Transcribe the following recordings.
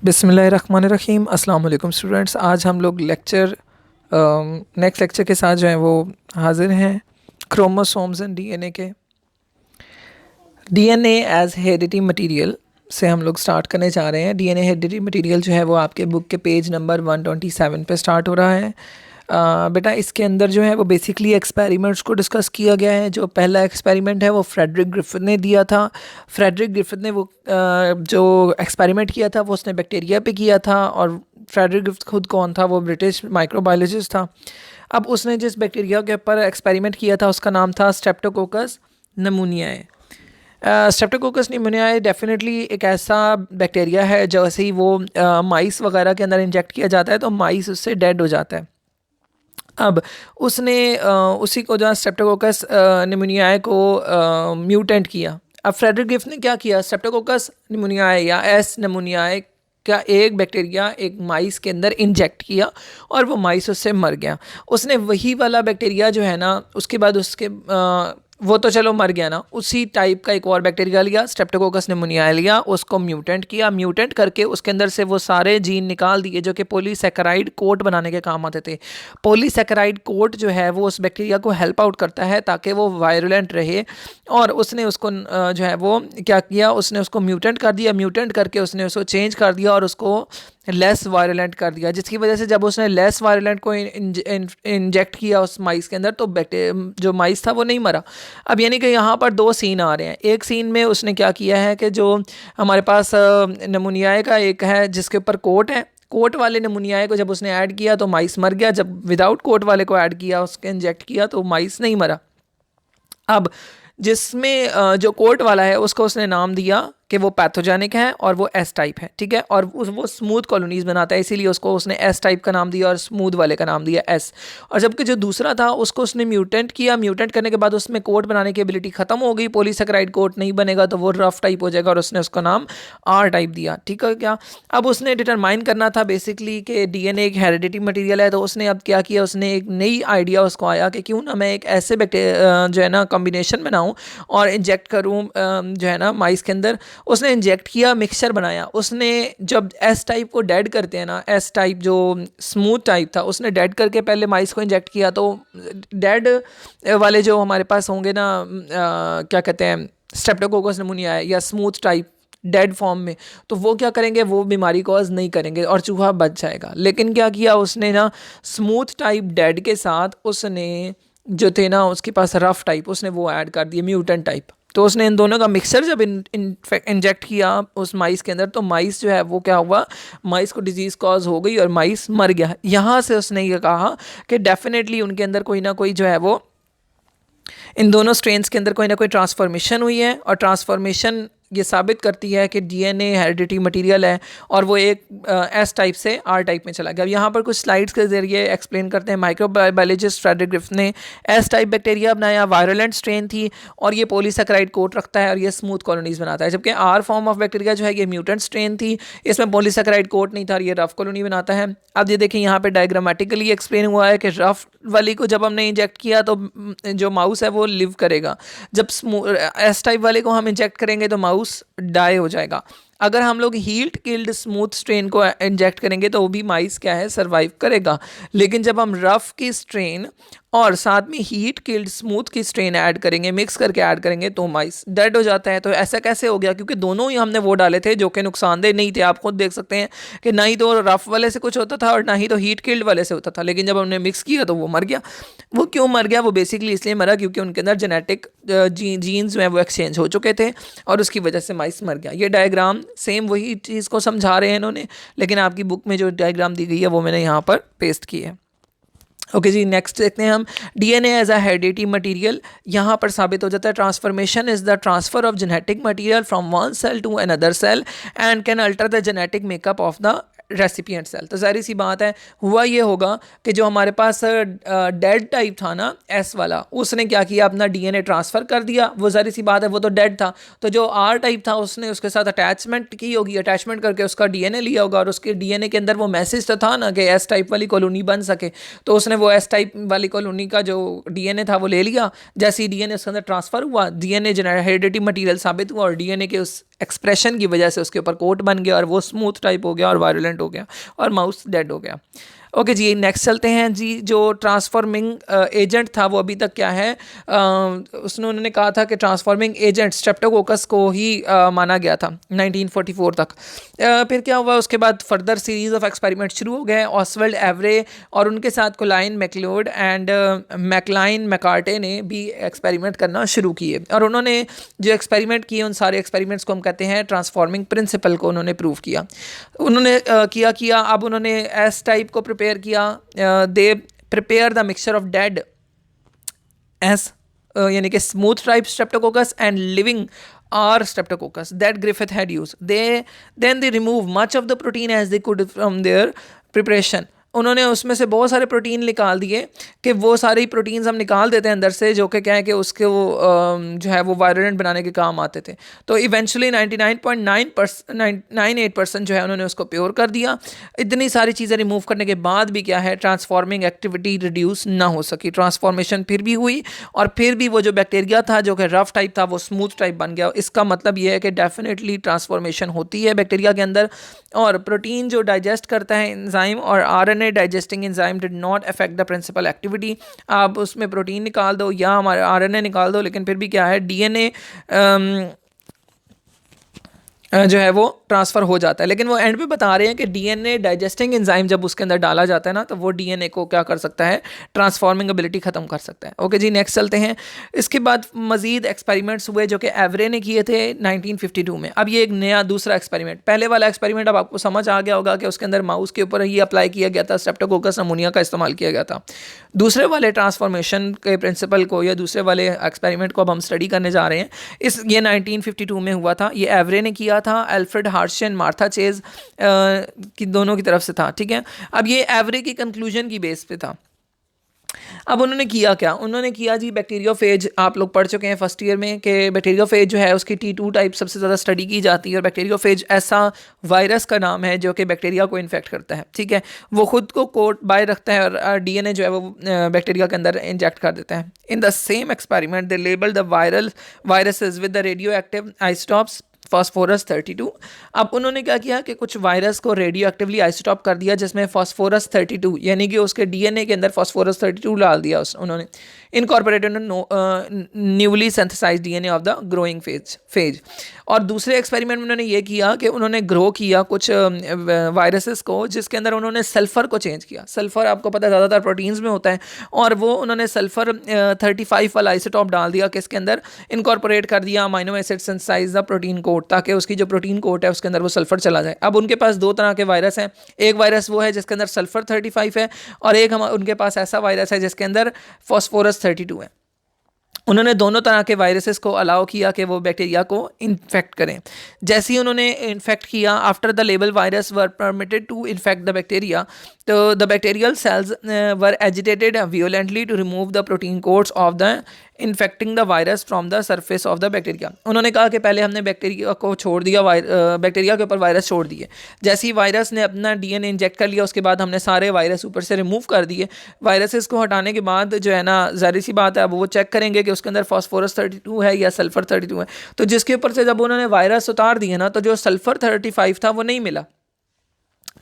बिस्मिल्लाहिर्रहमानिर्रहीम। अस्सलाम वालेकुम स्टूडेंट्स। आज हम लोग नेक्स्ट लेक्चर के साथ जो है वो हाजिर हैं क्रोमोसोम्स एंड डीएनए के। डीएनए एज हेरिडिटी मटेरियल से हम लोग स्टार्ट करने जा रहे हैं। डीएनए हेरिडिटी मटेरियल जो है वो आपके बुक के पेज नंबर 127 पे स्टार्ट हो रहा है। बेटा इसके अंदर जो है वो बेसिकली एक्सपेरिमेंट्स को डिस्कस किया गया है। जो पहला एक्सपेरिमेंट है वो फ्रेडरिक ग्रिफिथ ने दिया था। फ्रेडरिक ग्रिफिथ ने वो जो एक्सपेरिमेंट किया था वो उसने बैक्टीरिया पे किया था, और फ्रेडरिक ग्रिफिथ खुद कौन था? वो ब्रिटिश माइक्रोबायोलॉजिस्ट था। अब उसने जिस बैक्टीरिया के ऊपर एक्सपेरिमेंट किया था उसका नाम था स्ट्रेप्टोकोकस नमूनियाए। स्ट्रेप्टोकोकस निमोनियाए डेफिनेटली एक ऐसा बैक्टीरिया है जैसे ही वो माइस वगैरह के अंदर इंजेक्ट किया जाता है तो माइस उससे डेड हो जाता है। अब उसने उसी को जो स्ट्रेप्टोकोकस निमोनियाए को म्यूटेंट किया। अब फ्रेडरिक ग्रिफिथ ने क्या किया? स्ट्रेप्टोकोकस निमोनियाए या एस निमोनियाए का एक बैक्टीरिया एक माइस के अंदर इंजेक्ट किया और वो माइस उससे मर गया। उसने वही वाला बैक्टीरिया जो है ना, उसके बाद उसके वो तो चलो मर गया ना, उसी टाइप का एक और बैक्टीरिया लिया, स्ट्रेप्टोकोकस निमोनियाए लिया, उसको म्यूटेंट किया। म्यूटेंट करके उसके अंदर से वो सारे जीन निकाल दिए जो कि पॉलीसैकेराइड कोट बनाने के काम आते थे। पॉलीसैकेराइड कोट जो है वो उस बैक्टीरिया को हेल्प आउट करता है ताकि वो वायरुलेंट रहे, और उसने उसको जो है वो क्या किया, उसने उसको म्यूटेंट कर दिया। म्यूटेंट करके उसने उसको चेंज कर दिया और उसको लेस वायरुलेंट कर दिया, जिसकी वजह से जब उसने लेस वायरुलेंट को इंजेक्ट किया उस माइस के अंदर तो जो माइस था वो नहीं मरा। अब यानी कि यहाँ पर दो सीन आ रहे हैं। एक सीन में उसने क्या किया है कि जो हमारे पास नमूनियाए का एक है जिसके ऊपर कोट है, कोट वाले नमूनियाए को जब उसने ऐड किया तो माइस मर गया। जब विदाउट कोट वाले को ऐड किया, उसके इंजेक्ट किया, तो माइस नहीं मरा। अब जिसमें जो कोट वाला है उसको उसने नाम दिया कि वो पैथोजेनिक है और वो एस टाइप है, ठीक है, और वो स्मूथ कॉलोनीज बनाता है, इसीलिए उसको उसने एस टाइप का नाम दिया और स्मूथ वाले का नाम दिया एस। और जबकि जो दूसरा था उसको उसने म्यूटेंट किया। म्यूटेंट करने के बाद उसमें कोट बनाने की एबिलिटी खत्म हो गई, पॉलीसैकेराइड कोट नहीं बनेगा तो वो रफ टाइप हो जाएगा, और उसने उसका नाम आर टाइप दिया, ठीक है क्या। अब उसने डिटरमाइन करना था बेसिकली कि डीएनए एक हेरिडिटी मटेरियल है, तो उसने अब क्या किया, उसने एक नई आइडिया उसको आया कि क्यों ना मैं एक ऐसे जो है ना कॉम्बिनेशन बनाऊँ और इंजेक्ट करूँ जो है ना माइस के अंदर। उसने इंजेक्ट किया, मिक्सचर बनाया। उसने जब एस टाइप को डेड करते हैं ना, एस टाइप जो स्मूथ टाइप था उसने डेड करके पहले माइस को इंजेक्ट किया, तो डेड वाले जो हमारे पास होंगे ना क्या कहते हैं स्ट्रेप्टोकोकस निमोनियाए या स्मूथ टाइप डेड फॉर्म में, तो वो क्या करेंगे, वो बीमारी कॉज नहीं करेंगे और चूहा बच जाएगा। लेकिन क्या किया उसने ना, स्मूथ टाइप डेड के साथ उसने जो थे ना उसके पास रफ टाइप, उसने वो ऐड कर दिए म्यूटेंट टाइप। तो उसने इन दोनों का मिक्सर जब इंजेक्ट किया उस माइस के अंदर, तो माइस जो है वो क्या हुआ, माइस को डिजीज़ कॉज हो गई और माइस मर गया। यहाँ से उसने ये कहा कि डेफिनेटली उनके अंदर कोई ना कोई जो है वो, इन दोनों स्ट्रेन्स के अंदर कोई ना कोई ट्रांसफॉर्मेशन हुई है, और ट्रांसफॉर्मेशन ये साबित करती है कि डीएनए हेरिडिटी मटेरियल है और वो एक एस टाइप से आर टाइप में चला गया। अब यहाँ पर कुछ स्लाइड्स के जरिए एक्सप्लेन करते हैं। माइक्रोबायोलॉजिस्ट फ्रेडरिक ग्रिफिथ ने एस टाइप बैक्टीरिया बनाया, वायरुलेंट स्ट्रेन थी, और ये पॉलीसैकेराइड कोट रखता है और ये स्मूथ कॉलोनीज बनाता है। जबकि आर फॉर्म ऑफ बैक्टीरिया जो है ये म्यूटेंट स्ट्रेन थी, इसमें पॉलीसैकेराइड कोट नहीं था और ये रफ कॉलोनी बनाता है। अब ये देखें यहाँ पे डायग्रामेटिकली एक्सप्लेन हुआ है कि रफ वाली को जब हमने इंजेक्ट किया तो जो माउस है वो लिव करेगा, जब एस टाइप वाले को हम इंजेक्ट करेंगे तो माउस डाई हो जाएगा। अगर हम लोग हीट किल्ड स्मूथ स्ट्रेन को इंजेक्ट करेंगे तो वो भी माइस क्या है, सर्वाइव करेगा। लेकिन जब हम रफ की स्ट्रेन और साथ में हीट किल्ड स्मूथ की स्ट्रेन ऐड करेंगे, मिक्स करके ऐड करेंगे, तो माइस डेड हो जाता है। तो ऐसा कैसे हो गया? क्योंकि दोनों ही हमने वो डाले थे जो कि नुकसानदेह नहीं थे। आप खुद देख सकते हैं कि ना ही तो रफ वाले से कुछ होता था और ना ही तो हीट किल्ड वाले से होता था, लेकिन जब हमने मिक्स किया तो वो मर गया। वो क्यों मर गया? वो बेसिकली इसलिए मरा क्योंकि उनके अंदर जेनेटिक जीन्स जो है वो एक्सचेंज हो चुके थे और उसकी वजह से माइस मर गया। ये डायग्राम सेम वही चीज़ को समझा रहे हैं इन्होंने, लेकिन आपकी बुक में जो डायग्राम दी गई है वो मैंने यहाँ पर पेस्ट की है। ओके जी, नेक्स्ट देखते हैं हम DNA as a heredity material. यहाँ पर साबित हो जाता है transformation is the transfer of genetic material from one cell to another cell and can alter the genetic makeup of the recipient cell. तो ज़ाहिर सी बात है हुआ ये होगा कि जो हमारे पास डेड टाइप था ना एस वाला, उसने क्या किया, अपना डीएनए ट्रांसफ़र कर दिया। वो ज़ाहिर सी बात है वो तो डेड था। तो जो आर टाइप था उसने उसके साथ अटैचमेंट की होगी, अटैचमेंट करके उसका डीएनए लिया होगा, और उसके डीएनए के अंदर वो मैसेज तो था ना कि एस टाइप वाली कॉलोनी बन सके। तो उसने वो एस टाइप वाली कॉलोनी का जो डीएनए था वो ले लिया। जैसे ही डीएनए उसके अंदर ट्रांसफ़र हुआ, डीएनए जो हेरिडिटी मटेरियल साबित हुआ, और डीएनए के उस एक्सप्रेशन की वजह से उसके ऊपर कोट बन गया और वो स्मूथ टाइप हो गया और वायलेंट हो गया और माउस डेड हो गया। ओके जी, नेक्स्ट चलते हैं जी। जो ट्रांसफॉर्मिंग एजेंट था वो अभी तक क्या है, उसने उन्होंने कहा था कि ट्रांसफॉर्मिंग एजेंट स्ट्रेप्टोकोकस को ही माना गया था 1944 तक। फिर क्या हुआ, उसके बाद फर्दर सीरीज ऑफ एक्सपेरिमेंट शुरू हो गए। ऑसवेल्ड एवरे और उनके साथ कोलाइन मैक्लियोड एंड मैकलाइन मैकार्टे ने भी एक्सपेरिमेंट करना शुरू किए, और उन्होंने जो एक्सपेरिमेंट किए उन सारे एक्सपेरिमेंट्स को हम कहते हैं ट्रांसफॉर्मिंग प्रिंसिपल को उन्होंने प्रूव किया। उन्होंने किया अब उन्होंने एस टाइप को प्रिपेयर किया। They prepare the mixture of dead S यानी कि smooth type streptococcus and living R streptococcus that Griffith had use. Then they remove much of the protein as they could from their preparation. उन्होंने उसमें से बहुत सारे protein निकाल दिए कि वो सारी प्रोटीन्स हम निकाल देते हैं अंदर से, जो कि क्या है कि उसके वो जो है वो वायलेंट बनाने के काम आते थे। तो इवेंचुअली 99.98% जो है उन्होंने उसको प्योर कर दिया। इतनी सारी चीज़ें रिमूव करने के बाद भी क्या है, ट्रांसफॉर्मिंग एक्टिविटी रिड्यूस ना हो सकी। ट्रांसफॉर्मेशन फिर भी हुई, और फिर भी वो जो बैक्टीरिया था जो कि रफ टाइप था वो स्मूथ टाइप बन गया। इसका मतलब ये है कि डेफिनेटली ट्रांसफॉर्मेशन होती है बैक्टीरिया के अंदर। और प्रोटीन जो डाइजेस्ट करता है एंजाइम, और RNA digesting enzyme did not affect the principle activity. आप उसमें प्रोटीन निकाल दो या हमारे आरएनए निकाल दो, लेकिन फिर भी क्या है, डीएनए जो है वो ट्रांसफ़र हो जाता है। लेकिन वो एंड पे बता रहे हैं कि डीएनए डाइजेस्टिंग एंजाइम जब उसके अंदर डाला जाता है ना, तो वो डीएनए को क्या कर सकता है, ट्रांसफॉर्मिंग एबिलिटी ख़त्म कर सकता है। ओके जी, नेक्स्ट चलते हैं। इसके बाद मज़ीद एक्सपेरिमेंट्स हुए जो कि एवरे ने किए थे 1952 में। अब ये एक नया दूसरा एक्सपेरिमेंट, पहले वाला एक्सपेरिमेंट अब आपको समझ आ गया होगा कि उसके अंदर माउस के ऊपर ही अप्लाई किया गया था, स्ट्रेप्टोकोकस नमूनिया का इस्तेमाल किया गया था। दूसरे वाले ट्रांसफॉर्मेशन के प्रिंसिपल को या दूसरे वाले एक्सपेरिमेंट को अब हम स्टडी करने जा रहे हैं। ये 1952 में हुआ था। ये एवरे ने किया था, एल्फ्रेड हार्शियन, मार्था चेज की दोनों की तरफ से था। ठीक है, अब ये एवरे की कंक्लूजन की बेस पे था। अब उन्होंने किया क्या, उन्होंने किया जी, बैक्टीरियोफेज आप लोग पढ़ चुके हैं फर्स्ट ईयर में कि बैक्टीरियोफेज जो है उसकी T2 टाइप सबसे ज़्यादा स्टडी की जाती है। और बैक्टीरियोफेज ऐसा वायरस का नाम है जो कि बैक्टीरिया को इन्फेक्ट करता है। ठीक है, वो खुद को कोट बाय रखता है और डीएनए जो है वो बैक्टीरिया के अंदर इंजेक्ट कर देता है। In the same experiment they label the viruses with the radio active isotopes phosphorus 32। अब उन्होंने क्या किया कि कुछ वायरस को रेडियो एक्टिवली आइसोटॉप कर दिया जिसमें फॉस्फोरस 32 यानी कि उसके डीएनए के अंदर फॉस्फोरस 32 डाल दिया उन्होंने। Incorporated newly synthesized DNA of the growing phage. और दूसरे एक्सपेरिमेंट में उन्होंने ये किया कि उन्होंने ग्रो किया कुछ वायरसेस को जिसके अंदर उन्होंने सल्फ़र को चेंज किया। सल्फ़र आपको पता है ज़्यादातर प्रोटीन्स में होता है, और वो उन्होंने सल्फ़र 35 वाला आइसोटॉप डाल दिया कि इसके अंदर इनकॉर्पोरेट कर दिया amino acid synthesise the protein code, ताकि उसकी जो प्रोटीन कोड है उसके अंदर वो सल्फ़र चला जाए। अब उनके पास दो तरह के वायरस हैं। एक वायरस वो है जिसके अंदर सल्फ़र 35 है, और एक उनके पास ऐसा वायरस है जिसके अंदर फॉस्फोरस 32 है। उन्होंने दोनों तरह के वायरसेस को अलाउ किया कि वो बैक्टीरिया को इन्फेक्ट करें। जैसे ही उन्होंने इन्फेक्ट किया, after the label virus were permitted to infect the bacteria, तो the bacterial cells were agitated violently to remove the protein coats of the infecting the virus from the surface of the bacteria. उन्होंने कहा कि पहले हमने bacteria को छोड़ दिया, bacteria के ऊपर वायरस छोड़ दिए। जैसे ही वायरस ने अपना डीएनए इंजेक्ट कर लिया, उसके बाद हमने सारे वायरस ऊपर से रिमूव कर दिए। वायरसेस को हटाने के बाद जो है ना, ज़ाहिर सी बात है अब वो चेक करेंगे कि उसके अंदर फॉस्फोरस 32 है या सल्फ़र 32 है। तो जिसके ऊपर से जब उन्होंने वायरस उतार दिए ना, तो जो सल्फ़र 35 था वो नहीं मिला,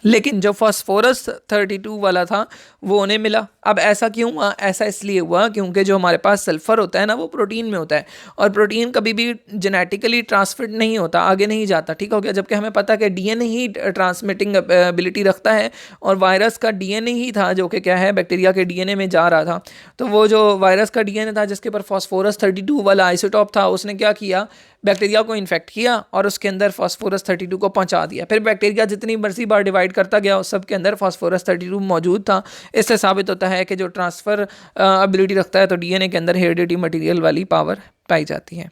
लेकिन जो फॉस्फोरस 32 वाला था वो उन्हें मिला। अब ऐसा क्यों हुआ? ऐसा इसलिए हुआ क्योंकि जो हमारे पास सल्फ़र होता है ना, वो प्रोटीन में होता है, और प्रोटीन कभी भी जेनेटिकली ट्रांसफर नहीं होता, आगे नहीं जाता। ठीक हो गया, जबकि हमें पता है कि डीएनए ही ट्रांसमिटिंग एबिलिटी रखता है, और वायरस का डीएनए ही था जो कि क्या है, बैक्टीरिया के डीएनए में जा रहा था। तो वो जो वायरस का डीएनए था जिसके ऊपर फॉस्फोरस 32 वाला आइसोटॉप था, उसने क्या किया, बैक्टीरिया को इन्फेक्ट किया और उसके अंदर फॉस्फोरस 32 को पहुंचा दिया। फिर बैक्टीरिया जितनी मर्जी बार डिवाइड करता गया, उस सब के अंदर फॉस्फोरस 32 मौजूद था। इससे साबित होता है कि जो ट्रांसफ़र एबिलिटी रखता है, तो डीएनए के अंदर हेरिडिटी मटेरियल वाली पावर पाई जाती है।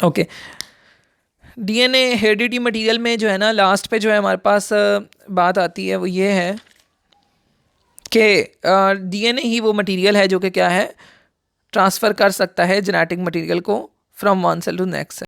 ओके, डीएनए हेरिडिटी मटेरियल में जो है ना लास्ट पे जो है हमारे पास बात आती है वो ये है कि डीएनए ही वो मटेरियल है जो कि क्या है ट्रांसफ़र कर सकता है जेनेटिक मटेरियल को from one cell to next cell.